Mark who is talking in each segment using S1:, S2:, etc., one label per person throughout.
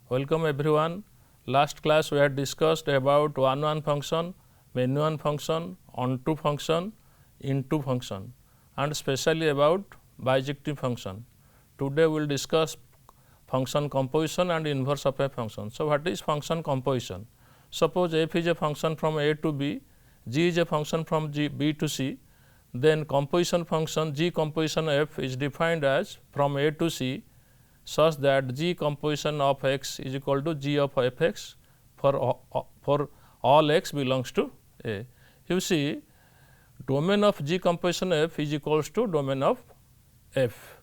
S1: Welcome everyone. Last class we had discussed about one function, many function, onto function, into function and especially about bijective function. Today we will discuss function composition and inverse of a function. So, what is function composition? Suppose f is a function from a to b, g is a function from b to c, then composition function g composition f is defined as from a to c such that g composition of x is equal to g of f x for all x belongs to A. You see, domain of g composition f is equals to domain of f.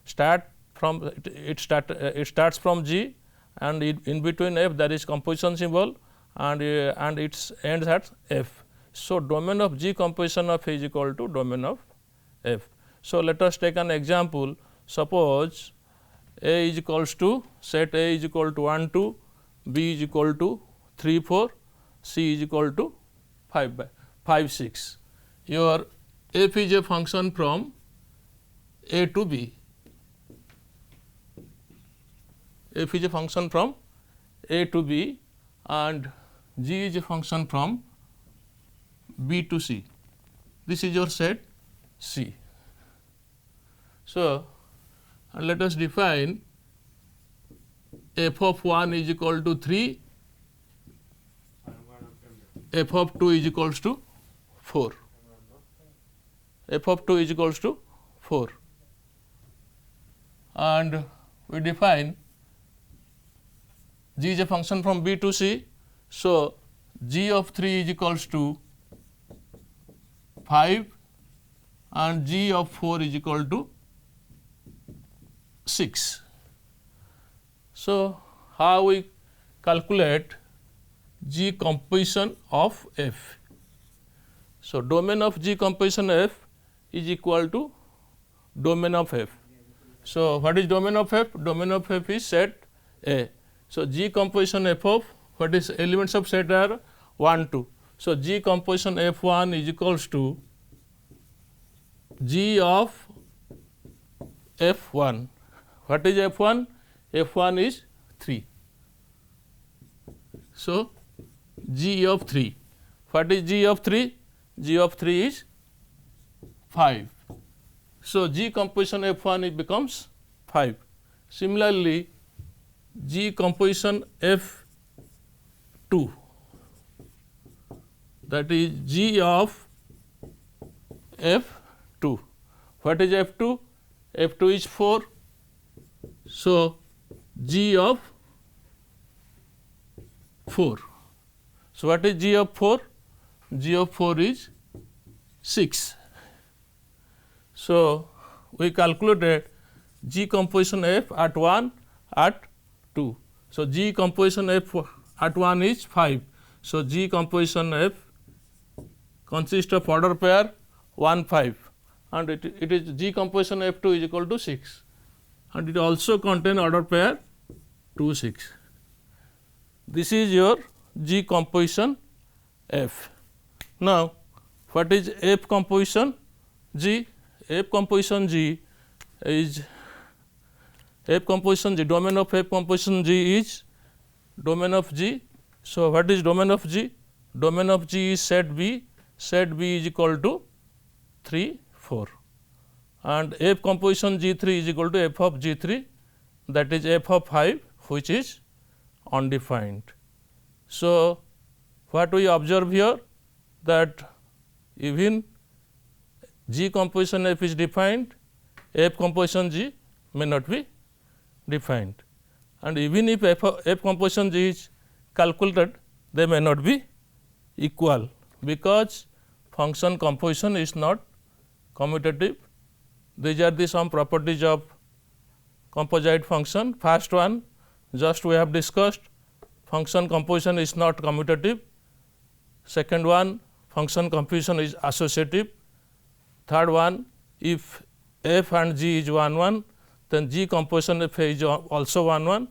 S1: It starts from g and in between f there is composition symbol and it ends at f. So, domain of g composition of is equal to domain of f. So, let us take an example. Suppose a is equals to set a is equal to 1 2, b is equal to 3 4, c is equal to 5 6. Your f is a function from a to b. F is a function from a to b and g is a function from b to c. This is your set C. So, and let us define f of 1 is equal to 3, f of 2 is equals to 4, f of 2 is equals to 4 and we define g is a function from b to c. So, g of 3 is equals to 5 and g of 4 is equal to 6. So, how we calculate g composition of f? So, domain of g composition f is equal to domain of f. So, what is domain of f? Domain of f is set A. So, g composition f of what is elements of set are 1 2. So, g composition f1 is equals to g of f1. What is f1? f1 is 3. So, g of 3. What is g of 3? g of 3 is 5. So, g composition f1 it becomes 5. Similarly, g composition f2, that is g of f2. What is f2? f2 is 4. So, g of 4. So, what is g of 4? g of 4 is 6. So, we calculated g composition f at 1 at 2. So, g composition f at 1 is 5. So, g composition f consists of order pair 1 5 and it is g composition f2 is equal to 6 and it also contain order pair 2 6. This is your g composition f. Now, what is f composition g? F composition g is f composition g, domain of f composition g is domain of g. So, what is domain of g? Domain of g is set b is equal to 3 4 and f composition g3 is equal to f of g3, that is f of 5 which is undefined. So, what we observe here, that even g composition f is defined, f composition g may not be defined, and even if f composition g is calculated, they may not be equal, because function composition is not commutative. These are the some properties of composite function. First one, just we have discussed, function composition is not commutative. Second one, function composition is associative. Third one, if f and g is 1 1, then g composition f is also 1 1,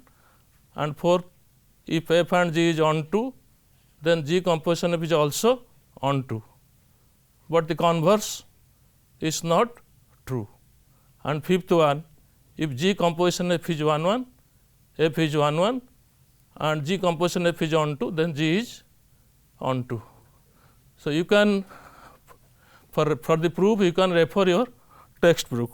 S1: and fourth, if f and g is onto, then g composition f is also onto, but the converse is not true. And fifth one, if g composition f is 1 1, f is 1 1, and G composition F is onto, then G is onto. So, you can for the proof you can refer your textbook.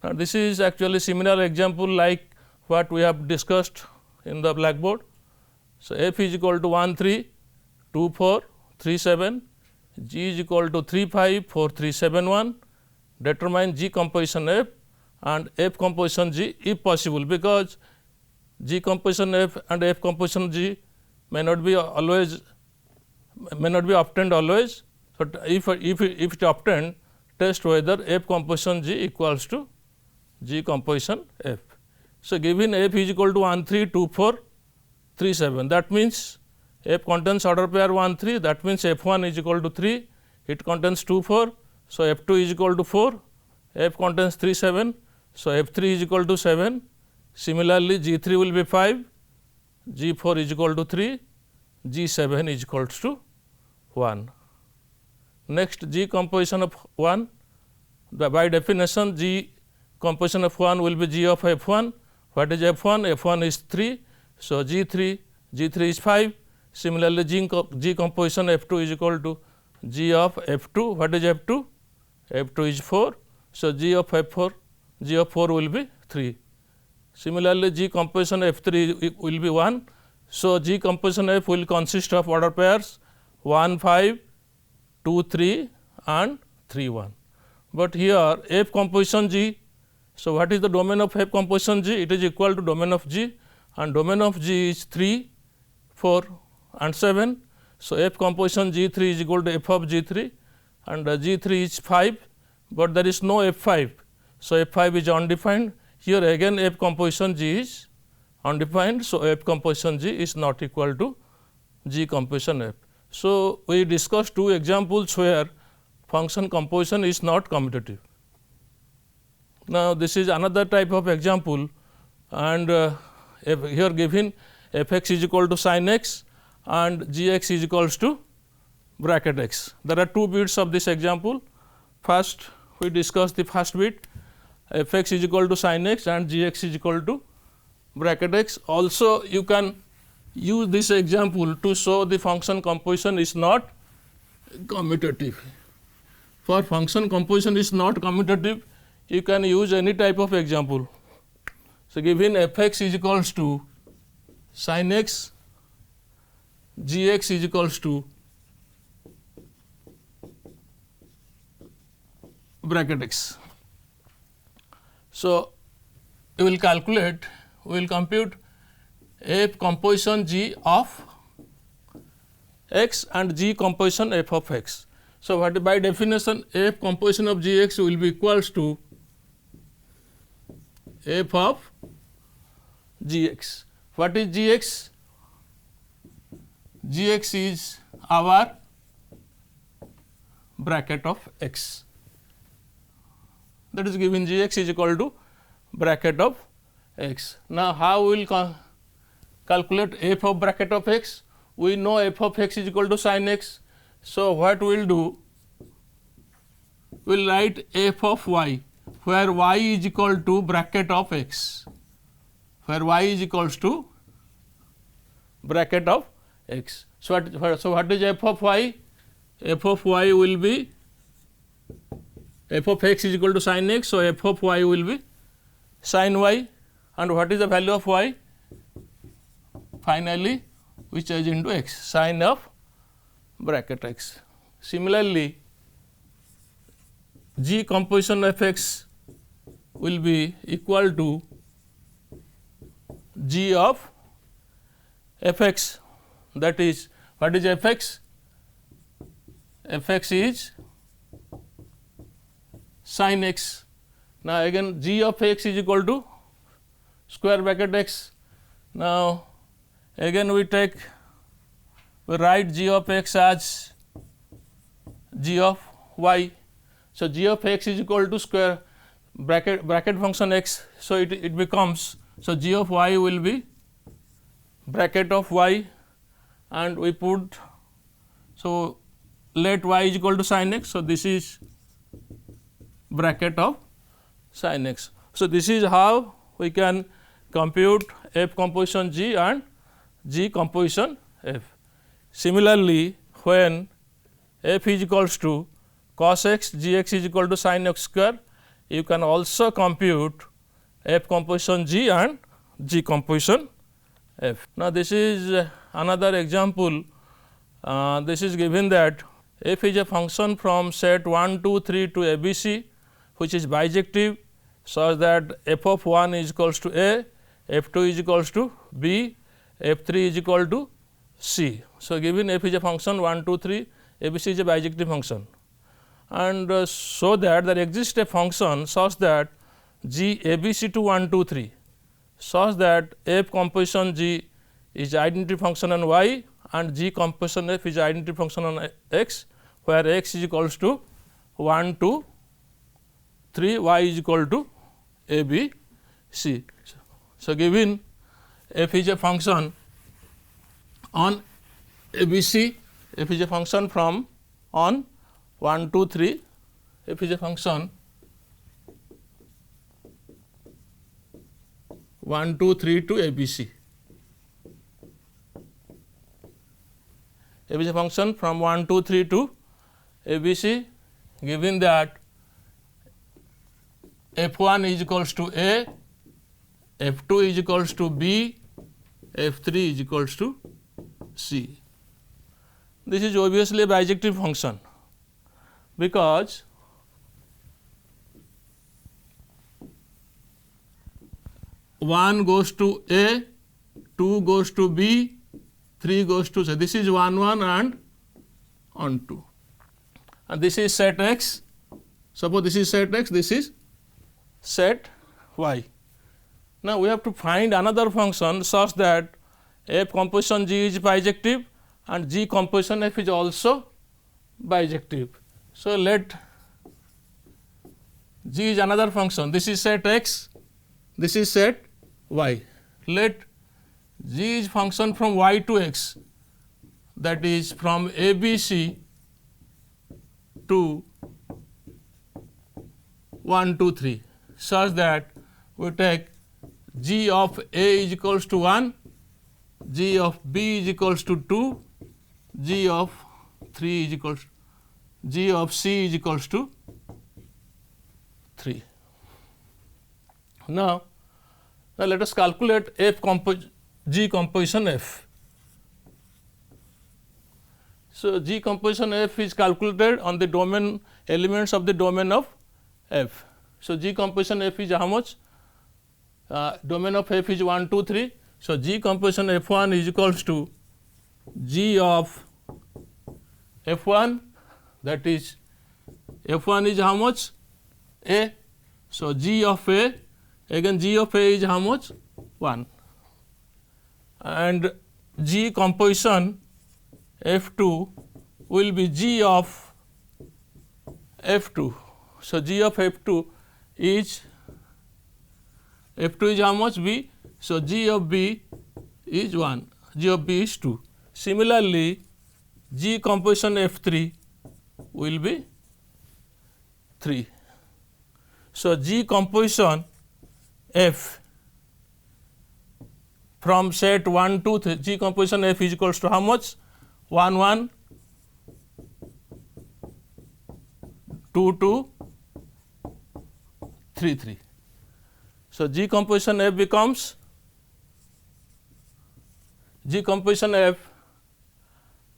S1: Now, this is actually similar example like what we have discussed in the blackboard. So, F is equal to 1 3 2 4 3 7, G is equal to 3 5 4 3 7 1. Determine G composition F and F composition G if possible, because G composition F and F composition G may not be always, may not be obtained always. So, if it obtained, test whether F composition G equals to G composition F. So, given F is equal to 1 3 2 4 3 7, that means F contains order pair 1 3, that means F 1 is equal to 3, it contains 2 4. So, F 2 is equal to 4, F contains 3 7, so F 3 is equal to 7. Similarly, G 3 will be 5, G 4 is equal to 3, G 7 is equal to 1. Next, G composition of 1, by definition G composition of 1 will be G of F 1. What is F 1? F 1 is 3, so G 3 is 5. Similarly, G composition F 2 is equal to G of F 2. What is F 2? F 2 is 4, so G of F 4, G of 4 will be 3. Similarly, G composition F 3 will be 1. So, G composition F will consist of order pairs 1 5, 2 3 and 3 1. But here F composition G, so what is the domain of F composition G? It is equal to domain of G, and domain of G is 3, 4 and 7. So, F composition G 3 is equal to F of G 3, and G 3 is 5, but there is no F 5. So, F 5 is undefined. Here again F composition G is undefined. So, F composition G is not equal to G composition F. So, we discussed two examples where function composition is not commutative. Now, this is another type of example, and here given f x is equal to sin x and g x is equals to bracket x. There are two bits of this example. First, we discuss the first bit, f x is equal to sin x and g x is equal to bracket x. Also, you can use this example to show the function composition is not commutative. For function composition is not commutative, you can use any type of example. So, given f x is equals to sin x, g x is equals to bracket x. So, we will calculate, we will compute f composition g of x and g composition f of x. So, what by definition f composition of g x will be equals to f of g x. What is g x? G x is our bracket of x, that is given g x is equal to bracket of x. Now, how we will calculate f of bracket of x? We know f of x is equal to sin x. So, what we will do? We will write f of y, where y is equal to bracket of x, where y is equals to bracket of x. So, what is f of y? F of y will be f of x is equal to sin x. So, f of y will be sin y, and what is the value of y? Finally, we change into x, sin of bracket x. Similarly, g composition of x will be equal to g of f x, that is, what is f x? F x is sin x. Now, again g of x is equal to square bracket x. Now, again we write g of x as g of y. So, g of x is equal to square bracket function x. So, it becomes, so g of y will be bracket of y, and we put, so let y is equal to sin x. So, this is bracket of sin x. So, this is how we can compute F composition G and G composition F. Similarly, when F is equals to cos x, G x is equal to sin x square, you can also compute F composition G and G composition F. Now, this is another example. This is given that F is a function from set 1, 2, 3 to ABC, which is bijective, such that f of 1 is equals to A, f 2 is equals to B, f 3 is equal to C. So, given f is a function 1, 2, 3, ABC is a bijective function, and so that there exists a function such that G ABC to 1, 2, 3, such that f composition G is identity function on y and G composition F is identity function on x, where x is equals to 1, 2, 3, y is equal to A, B, C. So, given f is a function on ABC, f is a function from on 1, 2, 3, f is a function 1, 2, 3 to ABC. F is a function from 1, 2, 3 to ABC, given that f 1 is equals to A, f 2 is equals to B, f 3 is equals to C. This is obviously a bijective function, because one goes to A, 2 goes to B, 3 goes to C. This is 1, 1 and on 2, and this is set x. Suppose this is set x, this is set y. Now, we have to find another function such that f composition G is bijective and G composition F is also bijective. So, let G is another function, this is set x, this is set y. Let G is function from y to x, that is from ABC to 1, 2, 3, such that we take G of A is equals to 1, G of B is equals to 2, G of 3 is equals to, G of C is equals to 3. Now, let us calculate G composition F. So, G composition F is calculated on the domain elements of the domain of F. So, G composition F is how much? Domain of F is 1, 2, 3. So, G composition F 1 is equals to G of F 1, that is F 1 is how much? A. So, G of A, again G of A is how much? 1, and G composition F 2 will be G of F 2. So, G of F 2 is how much? B. So, G of B is 1, G of B is 2. Similarly, G composition F 3 will be 3. So, G composition F from set 1, 2, 3, G composition F is equals to how much? 1, 1, 2, 2, 3, 3. So, G composition F becomes G composition F,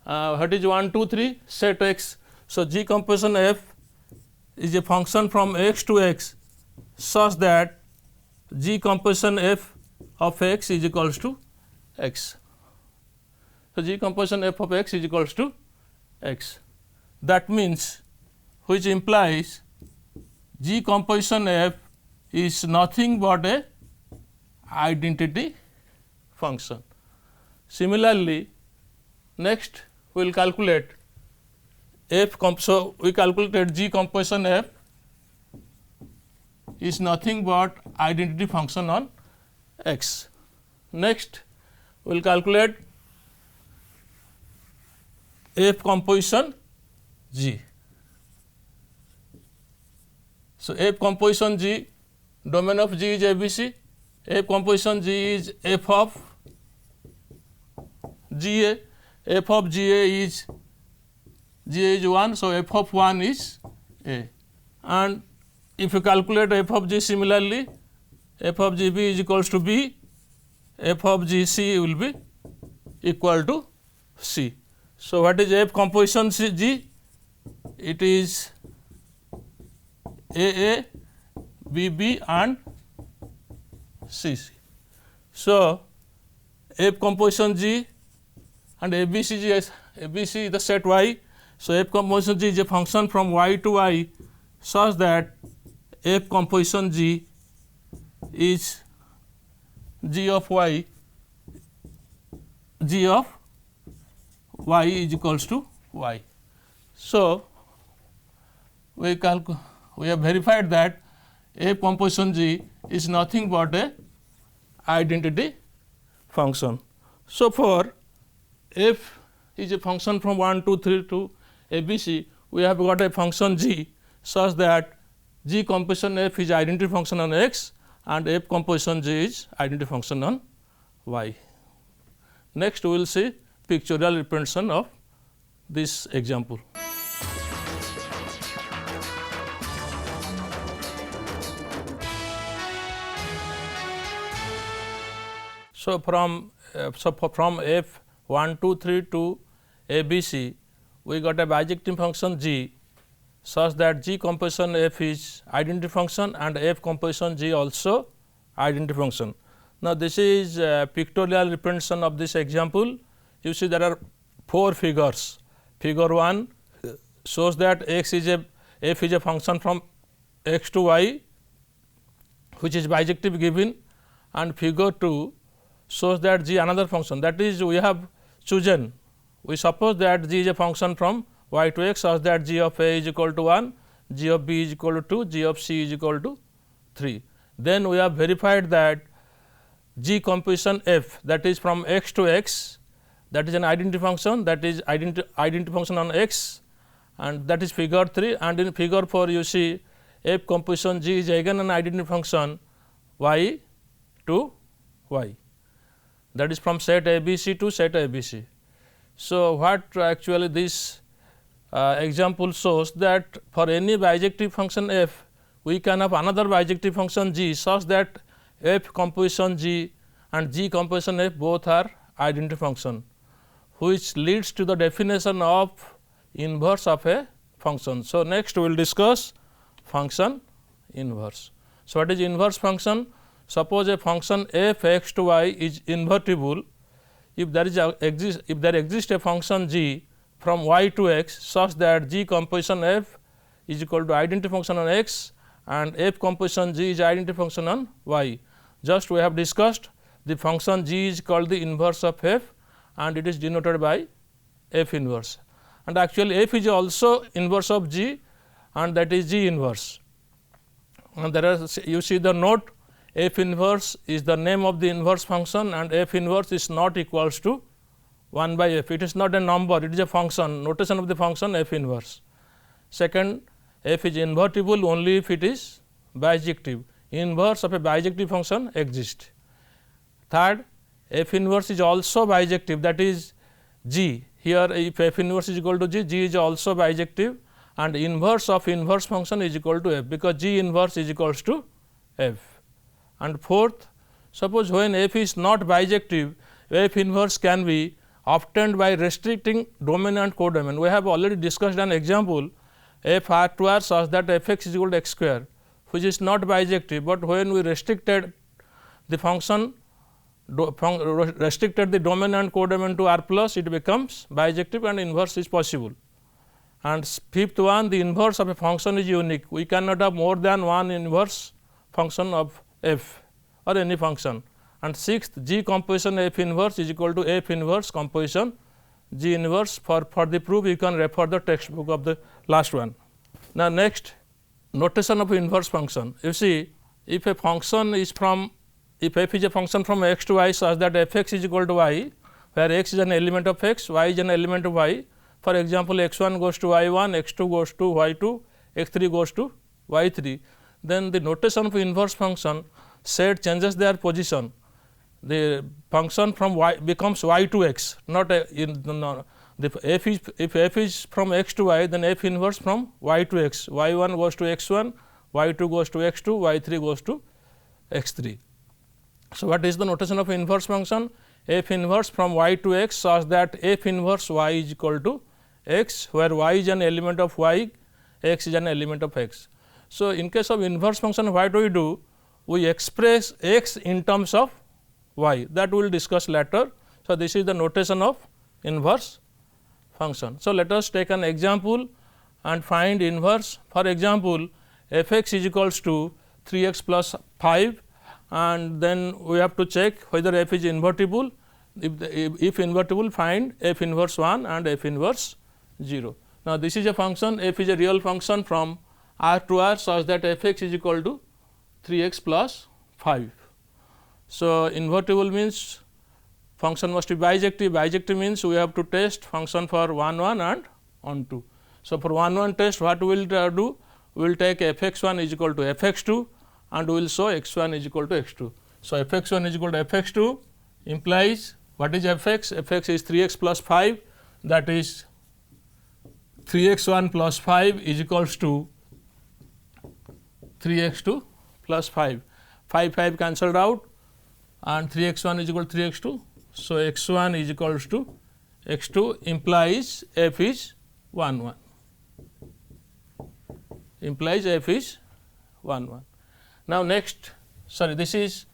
S1: what is 1, 2, 3, set x. So, G composition F is a function from x to x, such that G composition F of x is equals to x. So, G composition F of x is equals to x. That means, which implies G composition F is nothing but a identity function. Similarly, next we will calculate F. So, we calculated G composition F is nothing but identity function on x. Next, we will calculate F composition G. So, F composition G, domain of G is ABC, F composition G is f of GA. F of GA is 1, so f of 1 is A. And if you calculate f of G similarly, f of GB is equals to B, f of GC will be equal to C. So, what is F composition G? It is AA, BB and CC. So, F composition G and ABC is the set Y. So, F composition G is a function from Y to Y such that F composition G is G of Y is equals to Y. So, we have verified that F composition G is nothing but a identity function. So, for F is a function from 1, 2, 3 to ABC, we have got a function G such that G composition F is identity function on X and F composition G is identity function on Y. Next, we will see pictorial representation of this example. So, from F 1, 2, 3 to ABC, we got a bijective function G such that G composition F is identity function and F composition G also identity function. Now, this is pictorial representation of this example. You see there are 4 figures. Figure 1 shows that F is a function from X to Y which is bijective given, and figure 2 shows that G another function, that is we have chosen, we suppose that G is a function from Y to X such that G of A is equal to 1, G of B is equal to 2, G of C is equal to 3. Then we have verified that G composition F, that is from X to X, that is an identity function, that is identity function on X, and that is figure 3, and in figure 4 you see F composition G is again an identity function Y to Y, that is from set ABC to set ABC. So, what actually this example shows that for any bijective function F, we can have another bijective function G such that F composition G and G composition F both are identity function, which leads to the definition of inverse of a function. So, next we will discuss function inverse. So, what is inverse function? Suppose a function f x to y is invertible if there exists a function g from y to x such that G composition f is equal to identity function on x and f composition g is identity function on y. Just we have discussed the function g is called the inverse of f and it is denoted by f inverse, and actually f is also inverse of g and that is g inverse. And there are, you see the note, f inverse is the name of the inverse function and f inverse is not equals to 1 by f. It is not a number, it is a function, notation of the function f inverse. Second, f is invertible only if it is bijective. Inverse of a bijective function exists. Third, f inverse is also bijective, that is g. Here if f inverse is equal to g, g is also bijective and inverse of inverse function is equal to f, because g inverse is equals to f. And fourth, suppose when f is not bijective, f inverse can be obtained by restricting domain and codomain. We have already discussed an example f r to r such that f x is equal to x square, which is not bijective, but when we restricted the function restricted the domain and codomain to r plus, it becomes bijective and inverse is possible. And fifth one, the inverse of a function is unique. We cannot have more than one inverse function of f or any function. And sixth, G composition f inverse is equal to f inverse composition G inverse. For the proof, you can refer the textbook of the last one. Now, next, notation of inverse function. You see, if a function is from, if f is a function from x to y such that f x is equal to y, where x is an element of x, y is an element of y. For example, x 1 goes to y 1, x 2 goes to y 2, x 3 goes to y 3. Then the notation of inverse function set changes their position, the function from y becomes y to x, not the f is, if f is from x to y, then f inverse from y to x, y1 goes to x1, y2 goes to x2, y3 goes to x3. So, what is the notation of inverse function? F inverse from y to x such that f inverse y is equal to x, where y is an element of y, x is an element of x. So, in case of inverse function, what do? We express x in terms of y, that we will discuss later. So, this is the notation of inverse function. So, let us take an example and find inverse. For example, f x is equals to 3 x plus 5, and then we have to check whether f is invertible. If invertible, find f inverse 1 and f inverse 0. Now, this is a function, f is a real function from r to r such that f x is equal to 3 x plus 5. So, invertible means function must be bijective. Bijective means we have to test function for 1 1 and on 2. So, for 1 1 test, what we will do? We will take f x 1 is equal to f x 2 and we will show x 1 is equal to x 2. So, f x 1 is equal to f x 2 implies what is f x? F x is 3 x plus 5, that is 3 x 1 plus 5 is equals to 3 x 2 plus 5. 5 cancelled out and 3 x 1 is equal to 3 x 2. So, x 1 is equals to x 2 implies f is 1 1, implies f is 1 1. Now, next, sorry, this is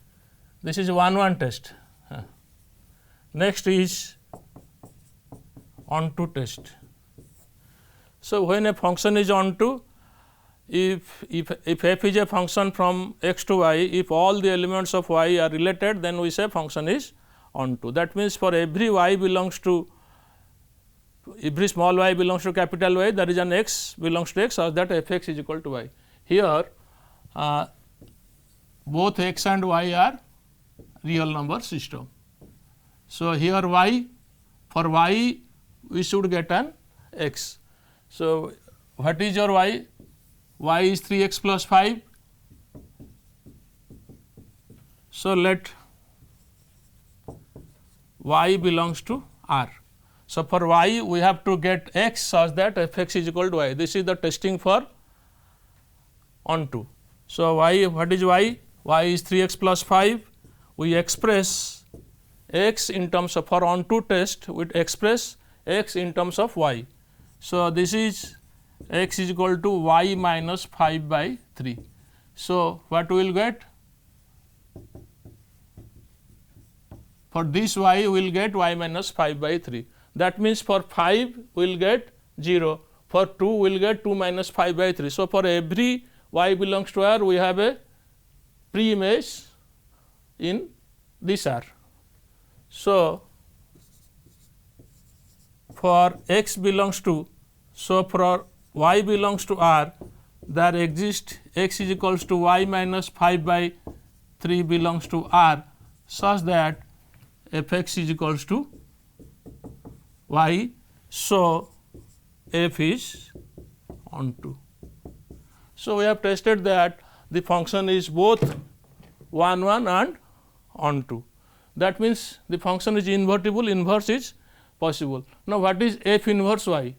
S1: 1 1 test. Next is onto test. So, when a function is onto, if f is a function from x to y, if all the elements of y are related, then we say function is onto. That means, for every y belongs to, every small y belongs to capital Y, there is an x belongs to x, such that f x is equal to y. Here both x and y are real number system. So, here y, for y we should get an x. So, what is your y? Y is 3 x plus 5. So, let y belongs to R. So, for y we have to get x such that f x is equal to y. This is the testing for onto. So, y, what is y? Y is 3 x plus 5. We express x in terms of, for onto test, we express x in terms of y. So, this is x is equal to y minus 5 by 3. So, what we will get? For this y we will get y minus 5 by 3. That means, for 5 we will get 0, for 2 we will get 2 minus 5 by 3. So, for every y belongs to R, we have a pre-image in this R. So, for x belongs to, so for y belongs to R, there exists x is equals to y minus 5 by 3 belongs to R, such that f x is equals to y. So, f is onto. So, we have tested that the function is both 1 1 and onto. That means, the function is invertible, inverse is possible. Now, what is f inverse y?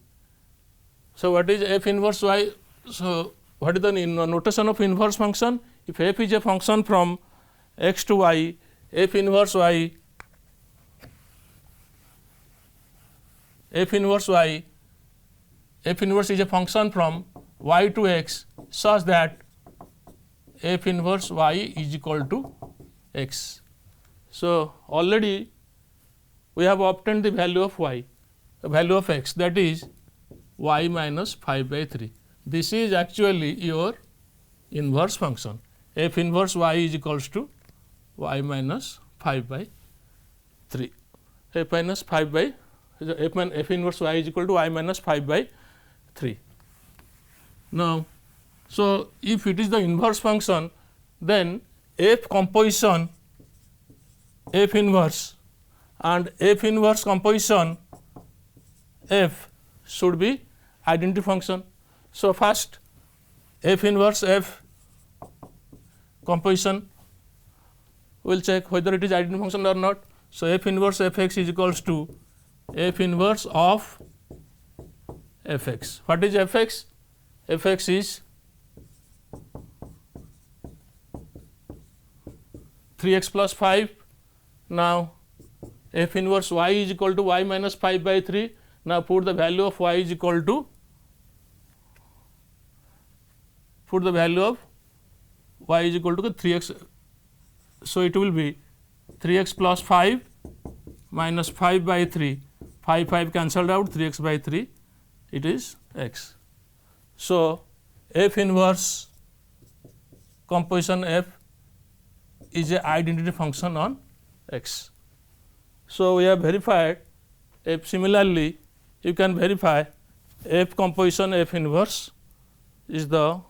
S1: So, what is f inverse y? So, what is the notation of inverse function? If f is a function from x to y, f inverse y, f inverse y, f inverse is a function from y to x, such that f inverse y is equal to x. So, already we have obtained the value of y, the value of x, that is y minus 5 by 3. This is actually your inverse function. F inverse y is equals to y minus 5 by 3. F minus 5 by f inverse y is equal to y minus 5 by 3. Now, so if it is the inverse function, then f composition f inverse and f inverse composition f should be identity function. So, first f inverse f composition we will check whether it is identity function or not. So, f inverse f x is equals to f inverse of f x. What is f x? F x is 3x plus 5. Now, f inverse y is equal to y minus 5 by 3. Now, put the value of y is equal to, put the value of y is equal to 3x. So, it will be 3x plus 5 minus 5 by 3, 5 cancelled out, 3x by 3, it is x. So, f inverse composition f is a identity function on x. So, we have verified f. Similarly, you can verify f composition f inverse is the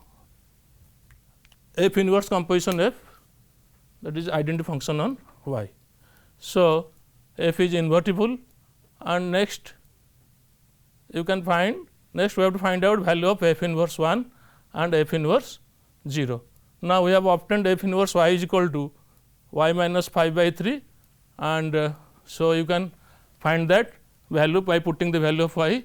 S1: f inverse composition f, that is identity function on y. So, f is invertible, and next you can find, next we have to find out value of f inverse 1 and f inverse 0. Now, we have obtained f inverse y is equal to y minus 5 by 3, and so you can find that value by putting the value of y.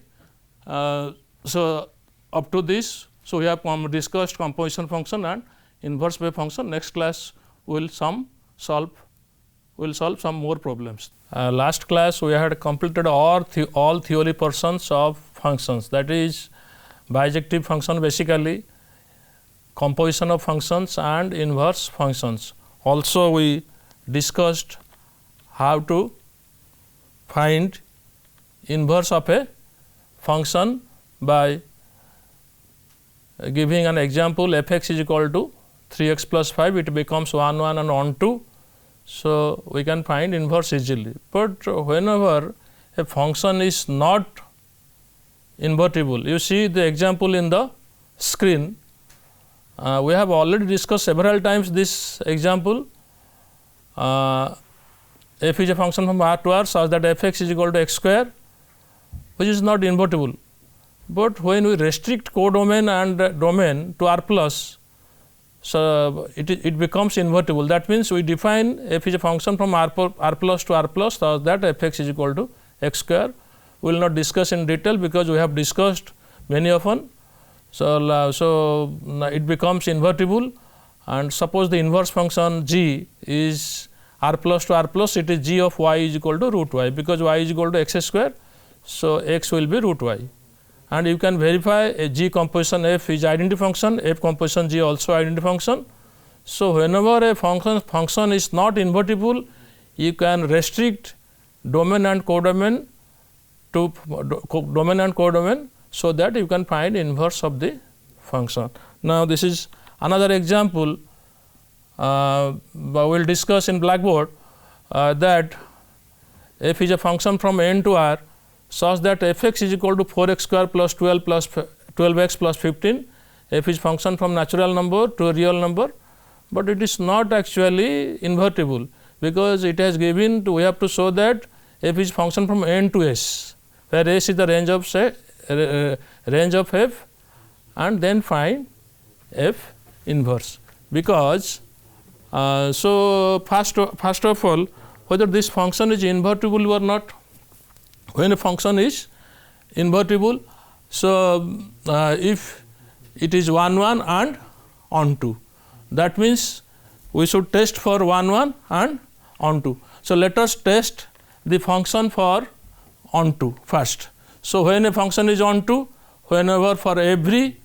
S1: So, up to this, so we have discussed composition function and inverse wave function. Next class we will solve some more problems. Last class we had completed all theory portions of functions, that is bijective function, basically composition of functions and inverse functions. Also we discussed how to find inverse of a function by giving an example. F x is equal to 3x plus 5, it becomes 1 1 and on 2. So, we can find inverse easily, but whenever a function is not invertible, you see the example in the screen. We have already discussed several times this example. F is a function from R to R such that f x is equal to x square, which is not invertible. But when we restrict codomain and domain to R plus, so it becomes invertible. That means, we define f is a function from R plus to R plus such that f x is equal to x square. We will not discuss in detail because we have discussed many often. So, it becomes invertible, and suppose the inverse function g is R plus to R plus, it is g of y is equal to root y, because y is equal to x square. So, x will be root y, and you can verify a g composition f is identity function, f composition g also identity function. So, whenever a function is not invertible, you can restrict domain and codomain to domain and codomain, so that you can find inverse of the function. Now, this is another example we will discuss in blackboard, that f is a function from n to r such that f x is equal to 4x square plus 12x plus 15. F is function from natural number to a real number, but it is not actually invertible, because it has given to, we have to show that f is function from n to s, where s is the range of range of f, and then find f inverse. Because so first of all, whether this function is invertible or not. When a function is invertible, so if it is 1 1 and on 2, that means we should test for 1 1 and on 2. So, let us test the function for on 2 first. So, when a function is on 2, whenever for every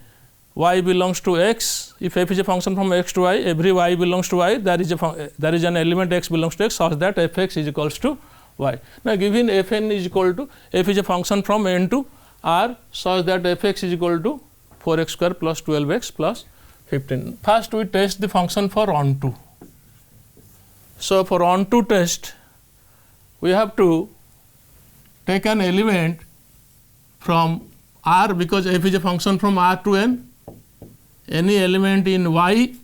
S1: y belongs to x, if f is a function from x to y, every y belongs to y, there is an element x belongs to x such that f x is equals to y. Now, given f n is equal to, f is a function from n to r such that f x is equal to 4x square plus 12x plus 15. First, we test the function for on 2. So, for on 2 test, we have to take an element from r, because f is a function from r to n, any element in y,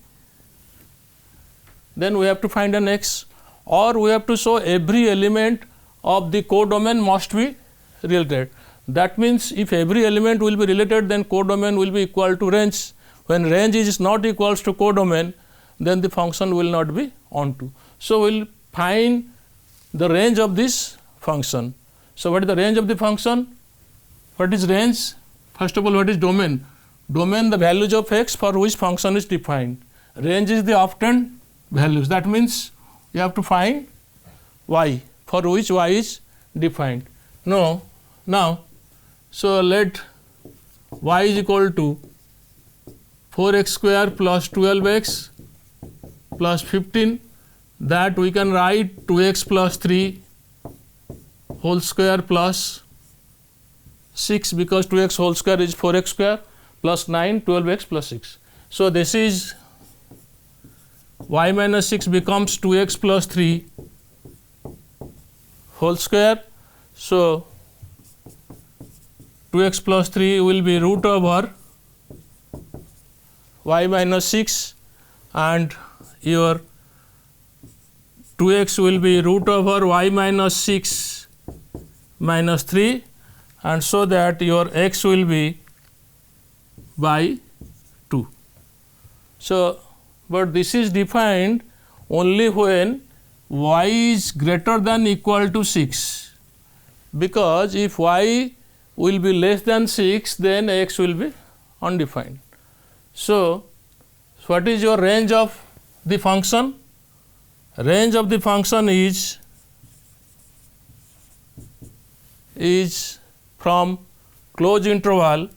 S1: then we have to find an x, or we have to show every element of the codomain must be related. That means, if every element will be related, then codomain will be equal to range. When range is not equals to codomain, then the function will not be onto. So we'll find the range of this function. So what is the range of the function? What is range? First of all, what is domain? Domain, the values of x for which function is defined. Range is the obtained values. That means you have to find y for which y is defined. No, now, so let y is equal to 4x square plus 12x plus 15, that we can write 2x plus 3 whole square plus 6, because 2x whole square is 4x square plus 9, 12x plus 6. So this is y minus 6 becomes 2x plus 3 whole square. So 2x plus 3 will be root over y minus 6, and your 2x will be root over y minus 6 minus 3, and so that your x will be by 2. So, but this is defined only when y is greater than equal to 6, because if y will be less than 6, then x will be undefined. So, what is your range of the function? Range of the function is from closed interval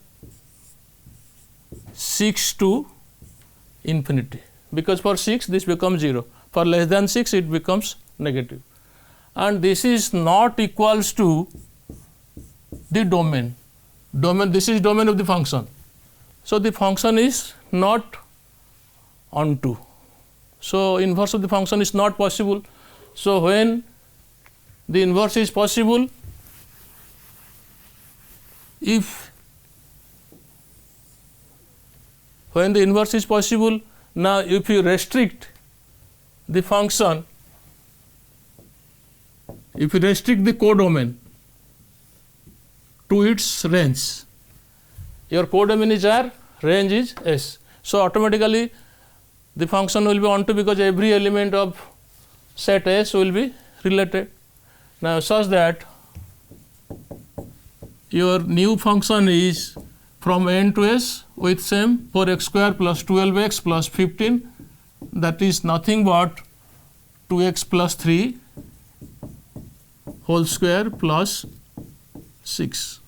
S1: 6 to infinity, because for 6 this becomes 0, for less than 6 it becomes negative, and this is not equals to the domain. This is domain of the function. So the function is not onto. So inverse of the function is not possible. So when the inverse is possible, when the inverse is possible, now if you restrict the function, if you restrict the codomain to its range, your codomain is R, range is S. So automatically the function will be onto, because every element of set S will be related. Now such that your new function is from n to s with same 4x square plus 12x plus 15, that is nothing but 2x plus 3 whole square plus 6.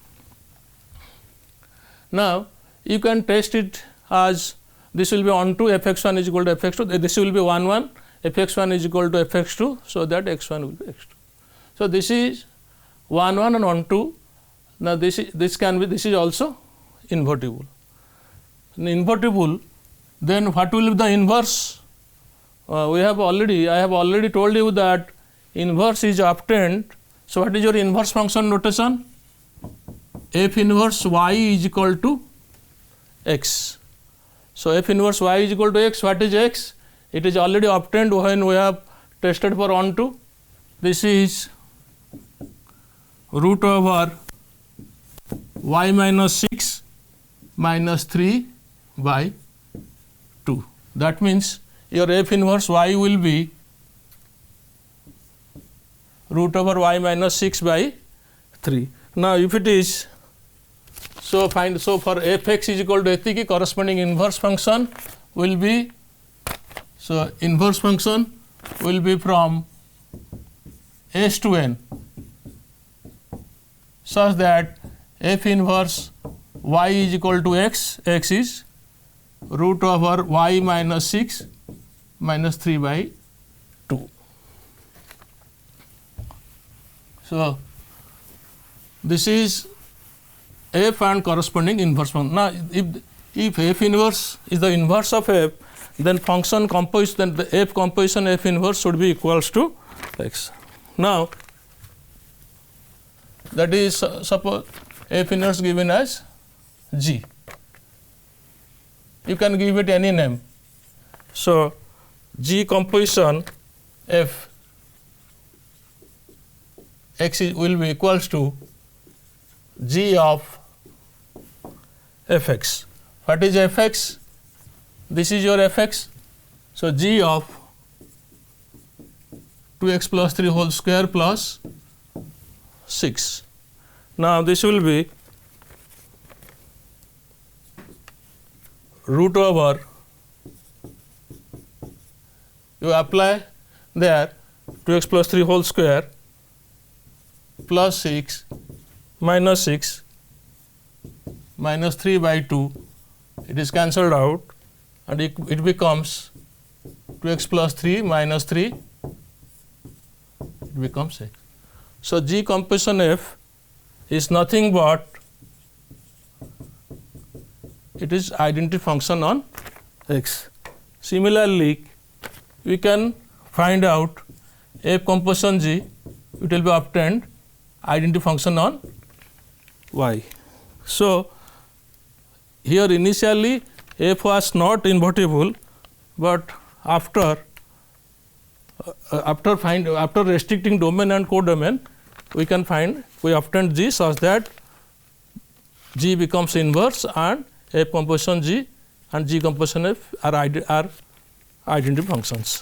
S1: Now you can test it as this will be onto fx1 is equal to fx2, this will be 1 1, fx1 is equal to fx2, so that x1 will be x2. So this is 1 1 and 1 2. Now this is also invertible. Invertible, then what will be the inverse? I have already told you that inverse is obtained. So what is your inverse function notation? F inverse y is equal to x. So f inverse y is equal to x. What is x? It is already obtained when we have tested for onto. This is root over y minus 6 minus 3 by 2. That means your f inverse y will be root over y minus 6 by 3. Now if it is, so for fx is equal to eth, corresponding inverse function will be, so inverse function will be from s to n, such that f inverse y is equal to x, x is root over y minus 6 minus 3 by 2. So this is f and corresponding inverse function. Now if f inverse is the inverse of f, then function composition, then the f composition f inverse should be equals to x. Now that is suppose f inverse given as g. You can give it any name. So g composition f x will be equals to g of fx. What is fx? This is your fx. So g of 2x plus 3 whole square plus 6. Now, this will be root over, you apply there 2x plus 3 whole square plus 6 minus 6 minus 3 by 2, it is cancelled out and it becomes 2x plus 3 minus 3, it becomes x. So, G composition F is nothing but it is identity function on x. Similarly, we can find out F composition G, it will be obtained identity function on y. So, here initially F was not invertible, but after restricting domain and codomain, we can find we obtained G such that G becomes inverse and F composition G and G composition F are identity functions.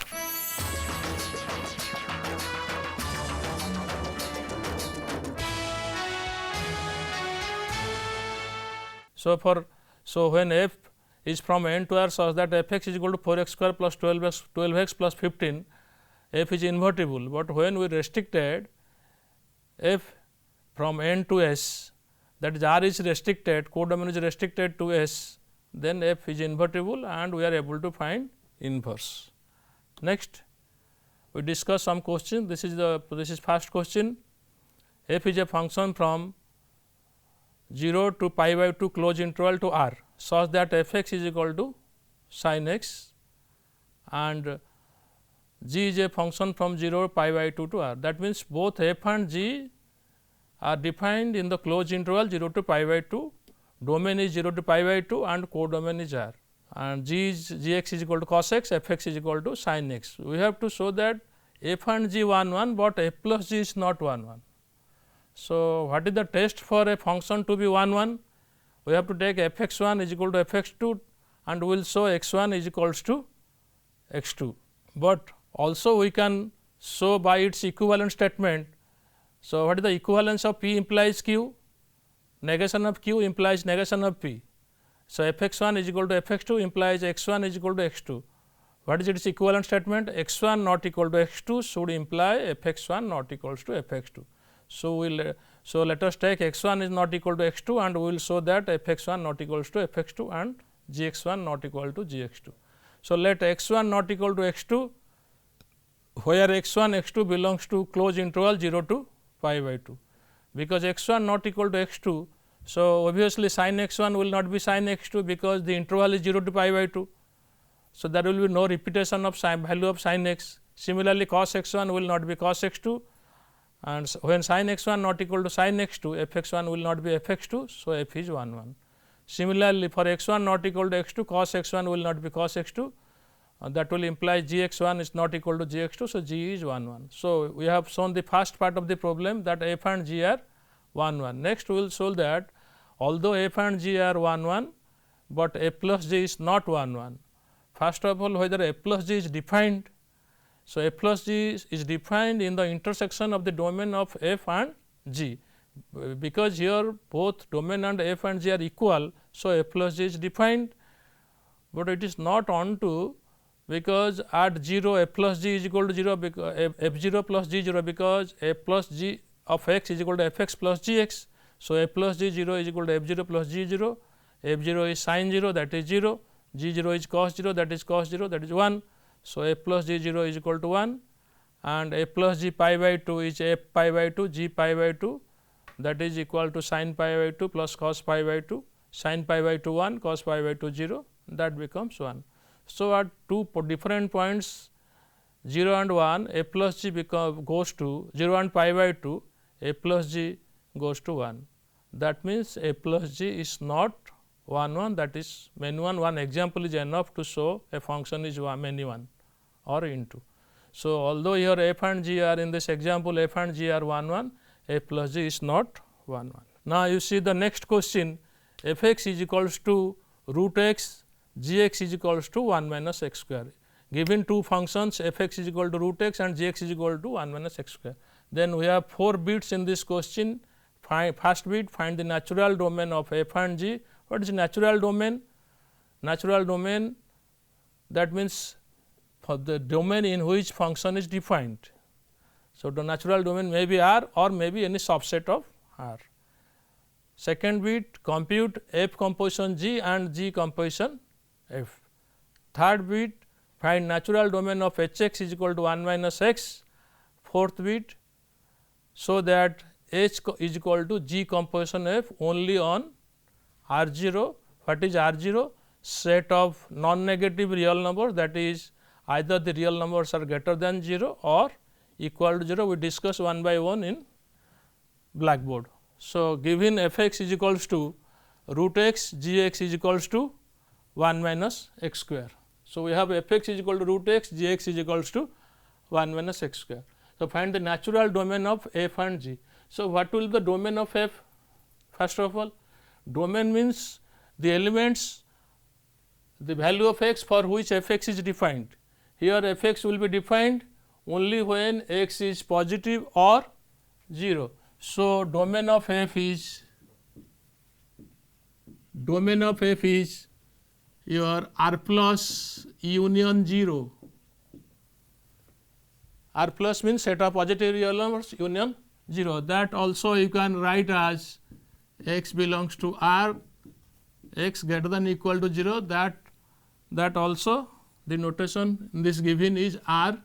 S1: So when F is from n to r such that Fx is equal to 4x square plus 12x plus 15, F is invertible, but when we restricted F from n to s, that is R is restricted, codomain is restricted to S, then F is invertible and we are able to find inverse. Next, we discuss some question. This is first question. F is a function from 0 to pi by 2 closed interval to R such that Fx is equal to sin x and G is a function from 0 pi by 2 to R. That means, both F and G are defined in the closed interval 0 to pi by 2, domain is 0 to pi by 2 and codomain is R, and Gx is equal to cos x, Fx is equal to sin x. We have to show that F and G 1 1, but F plus G is not 1 1. So, what is the test for a function to be 1 1? We have to take Fx1 is equal to Fx2 and we will show x1 is equals to x2, but also we can show by its equivalent statement. So, what is the equivalence of P implies Q? Negation of Q implies negation of P. So, Fx1 is equal to Fx2 implies x1 is equal to x2. What is its equivalent statement? X1 not equal to x2 should imply Fx1 not equals to Fx2. So, let us take x1 is not equal to x2 and we will show that Fx1 not equals to Fx2 and Gx1 not equal to Gx2. So, let x1 not equal to x2, where x1 x2 belongs to closed interval 0 to pi by 2. Because x1 not equal to x2, so obviously sin x1 will not be sin x2 because the interval is 0 to pi by 2. So, there will be no repetition of value of sin x. Similarly, cos x1 will not be cos x2, and when sin x1 not equal to sin x2, Fx1 will not be Fx2. So, F is 1 1. Similarly, for x1 not equal to x2, cos x1 will not be cos x2, that will imply Gx1 is not equal to Gx2. So, G is 1 1. So, we have shown the first part of the problem that F and G are 1 1. Next, we will show that although F and G are 1 1, but F plus G is not 1 1. First of all, whether F plus G is defined. So, F plus G is defined in the intersection of the domain of F and G, because here both domain and F and G are equal. So, F plus G is defined, but it is not onto, because at 0 F plus G is equal to 0 because F 0 plus G 0, because F plus G of x is equal to f x plus g x. So, F plus G 0 is equal to f 0 plus g 0, f 0 is sin 0, that is 0, g 0 is cos 0, that is cos 0, that is 1. So, f plus g 0 is equal to 1 and f plus g pi by 2 is f pi by 2 g pi by 2, that is equal to sin pi by 2 plus cos pi by 2, sin pi by 2 1, cos pi by 2 0, that becomes 1. So, at two different points 0 and 1, f plus g goes to 0 and pi by 2, f plus g goes to 1. That means, f plus g is not 1 1, that is many one example is enough to show a function is many one or into. So, although here f and g are in this example f and g are 1 1, f plus g is not 1 1. Now, you see the next question, f x is equals to root x, g x is equals to 1 minus x square. given two functions f x is equal to root x and g x is equal to 1 minus x square. Then we have 4 bits in this question. First bit, find the natural domain of f and g. What is natural domain? Natural domain, that means for the domain in which function is defined. So, the natural domain may be R or may be any subset of R. Second bit, compute f composition g and g composition f. Third bit, find natural domain of h x is equal to 1 minus x. Fourth bit, so that h is equal to g composition f only on R 0. What is R 0? Set of non-negative real numbers, that is either the real numbers are greater than 0 or equal to 0. We discuss one by one in blackboard. So, given f x is equals to root x, g x is equals to 1 minus x square. So, we have f x is equal to root x, g x is equals to 1 minus x square. So, find the natural domain of f and g. So, what will be the domain of f? First of all, domain means the elements, the value of x for which f x is defined. Here f x will be defined only when x is positive or 0. So, domain of f is your r plus union 0. R plus means set of positive real numbers union 0. That also you can write as x belongs to R, x greater than equal to 0. That also the notation in this given is R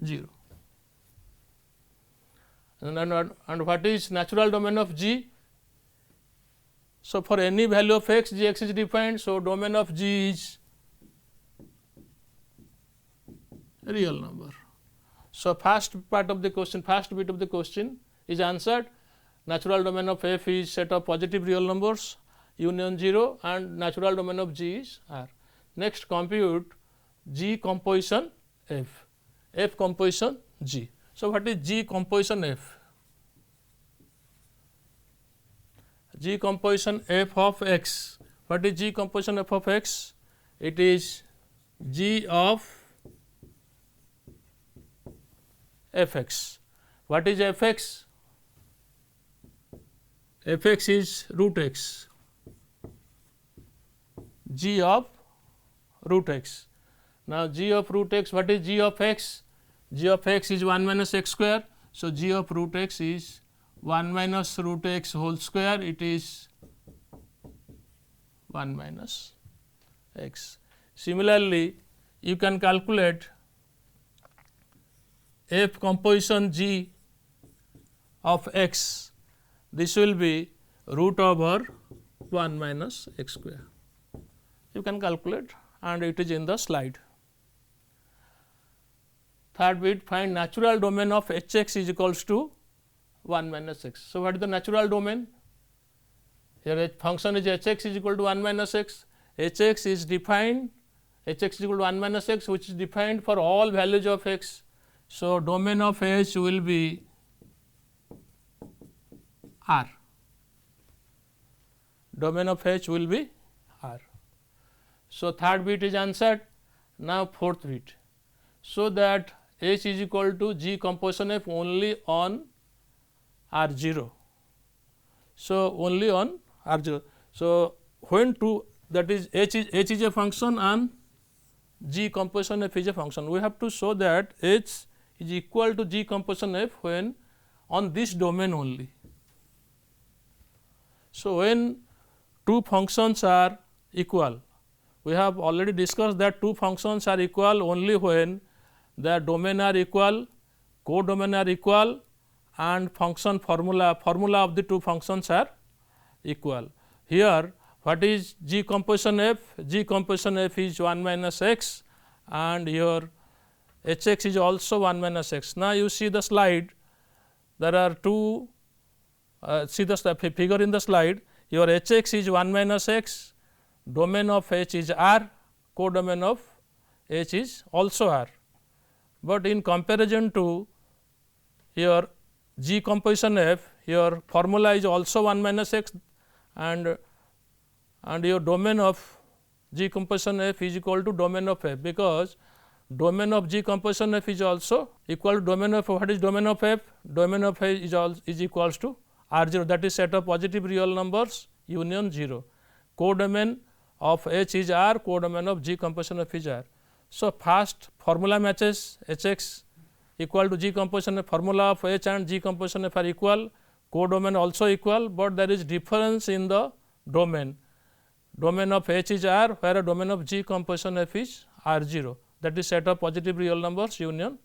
S1: 0. And what is natural domain of g? So, for any value of x, g x is defined. So, domain of g is real number. So, first bit of the question is answered. Natural domain of f is set of positive real numbers union 0 and natural domain of g is R. Next, compute g composition f, f composition g. So, what is g composition f? G composition f of x. What is g composition f of x? It is g of f x. What is f x? F x is root x, g of root x. Now, g of root x, what is g of x? G of x is 1 minus x square. So, g of root x is 1 minus root x whole square, it is 1 minus x. Similarly, you can calculate f composition g of x. This will be root over 1 minus x square. You can calculate and it is in the slide. Third bit, find natural domain of h x is equals to 1 minus x. So, what is the natural domain? Here a function is h x is equal to 1 minus x. H x is defined, h x is equal to 1 minus x, which is defined for all values of x. So, domain of h will be R. Domain of h will be R. So, third bit is answered. Now, fourth bit. So, that h is equal to g composition f only on R 0. So, only on R 0. So, when to that is h is a function and g composition f is a function. We have to show that h is equal to g composition f when on this domain only. So, when two functions are equal, we have already discussed that two functions are equal only when their domain are equal, codomain are equal and function formula of the two functions are equal. Here what is g composition f? G composition f is 1 minus x and your h x is also 1 minus x. Now, you see the slide, there are two see the figure in the slide, your h x is 1 minus x, domain of h is R, codomain of h is also R. But in comparison to your g composition f, your formula is also 1 minus x and your domain of G composition F is equal to domain of F, because domain of G composition F is also equal to domain of what is domain of F? Domain of F is equals to R 0, that is set of positive real numbers union 0. Codomain of H is R, codomain of G composition F is R. So, first formula matches H x equal to G composition F, formula of H and G composition F are equal, codomain also equal, but there is difference in the domain. Domain of H is R, where domain of G composition F is R 0, that is set of positive real numbers union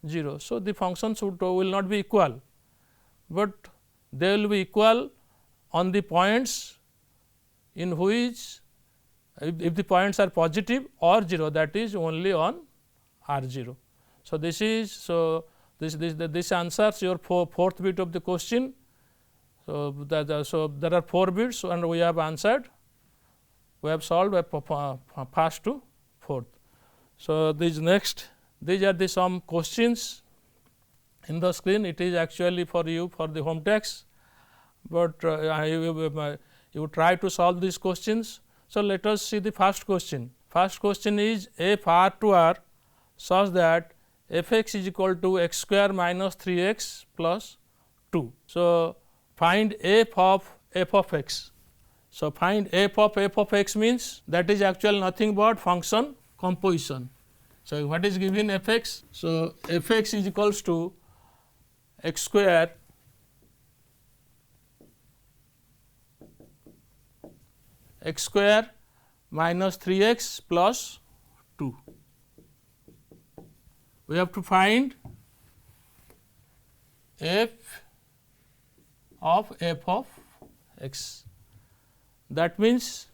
S1: 0. So, the functions will not be equal, but they will be equal on the points in which if the points are positive or 0, that is only on R 0. So, this answers your fourth bit of the question. So, there are 4 bits and we have answered, we have solved first to fourth. So, these are the some questions in the screen. It is actually for you for the home text, but you try to solve these questions. So, let us see the first question. First question is f r to r such that f x is equal to x square minus 3 x plus 2. So, find f of x. So, find f of x means that is actually nothing but function composition. So, what is given f x? So, f x is equals to x square minus 3 x plus 2. We have to find f of x. That means,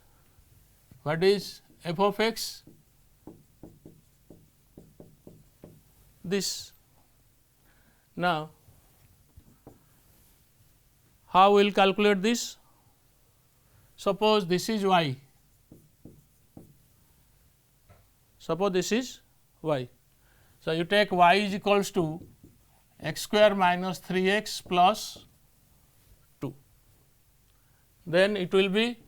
S1: what is f of x? This. Now, how we will calculate this? Suppose this is y. Suppose this is y. So, you take y is equals to x square minus 3 x plus 2. Then it will be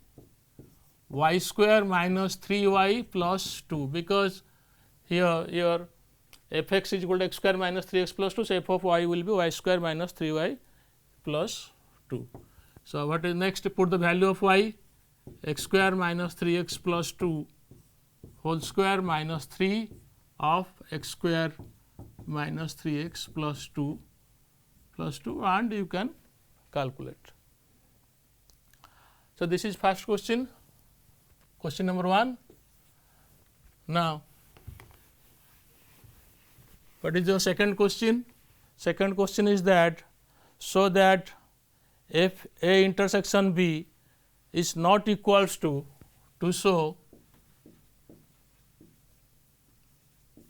S1: y square minus 3 y plus 2, because here your f x is equal to x square minus 3 x plus 2. So, f of y will be y square minus 3 y plus 2. So, what is next? Put the value of y, x square minus 3 x plus 2 whole square minus 3 of x square minus 3 x plus 2 and you can calculate. So, this is first question, question number 1. Now, what is your second question? Second question is that, so that if A intersection B is not equals to show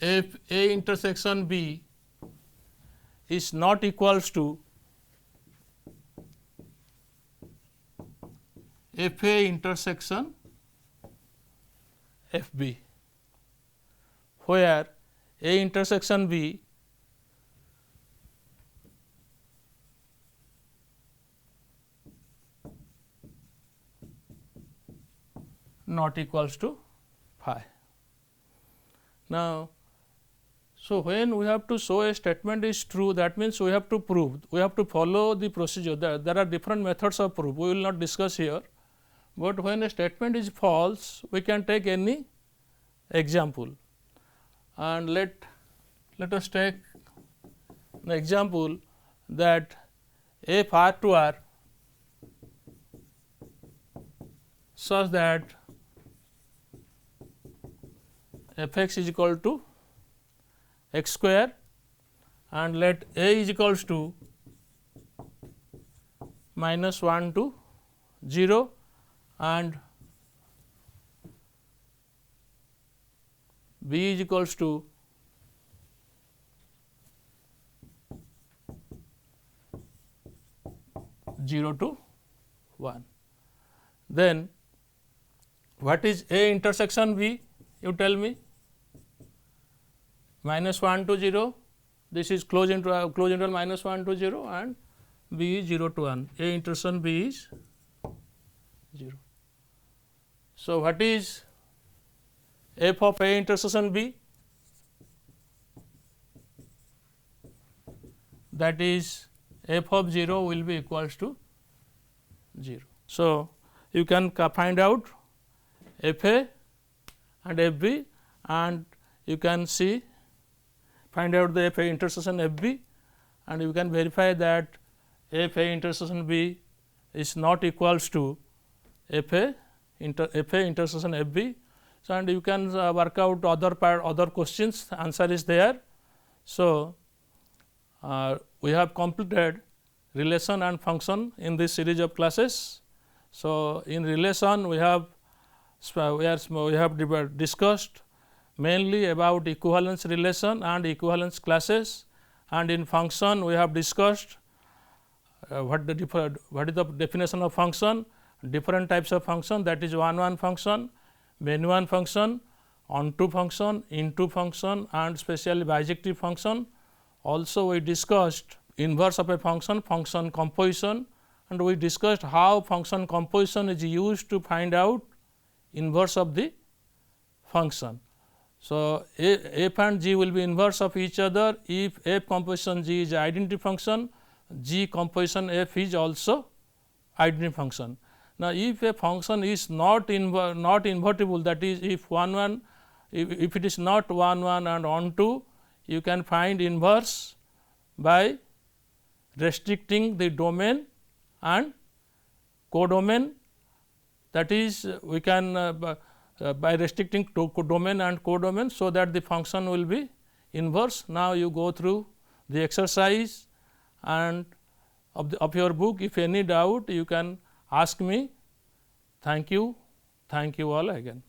S1: if A intersection B is not equals to F A intersection F B, where A intersection B not equals to phi. Now, so when we have to show a statement is true, that means we have to prove, we have to follow the procedure. There are different methods of proof, we will not discuss here, but when a statement is false, we can take any example. And let us take an example that f r to r such that f x is equal to x square, and let A is equals to minus 1 to 0 and B is equals to zero to 1. Then what is A intersection B? You tell me. Minus 1 to 0, this is close interval minus 1 to 0 and B is 0 to 1, A intersection B is 0. So, what is f of A intersection B, that is f of 0 will be equals to 0. So, you can find out f A and f B, and you can see find out the f A intersection f B, and you can verify that f A intersection B is not equals to f A intersection f B. So, and you can work out other questions, answer is there. So, we have completed relation and function in this series of classes. So, in relation we have discussed mainly about equivalence relation and equivalence classes, and in function we have discussed what is the definition of function, different types of function, that is one function, many one function, onto function, into function, and specially bijective function. Also we discussed inverse of a function, function composition, and we discussed how function composition is used to find out inverse of the function. So, f and g will be inverse of each other if f composition g is identity function, g composition f is also identity function. Now, if a function is not invertible, that is if if it is not 1 and onto, you can find inverse by restricting the domain and codomain, that is we can by restricting to domain and codomain, so that the function will be inverse. Now, you go through the exercise and of your book. If any doubt, you can ask me. Thank you all again.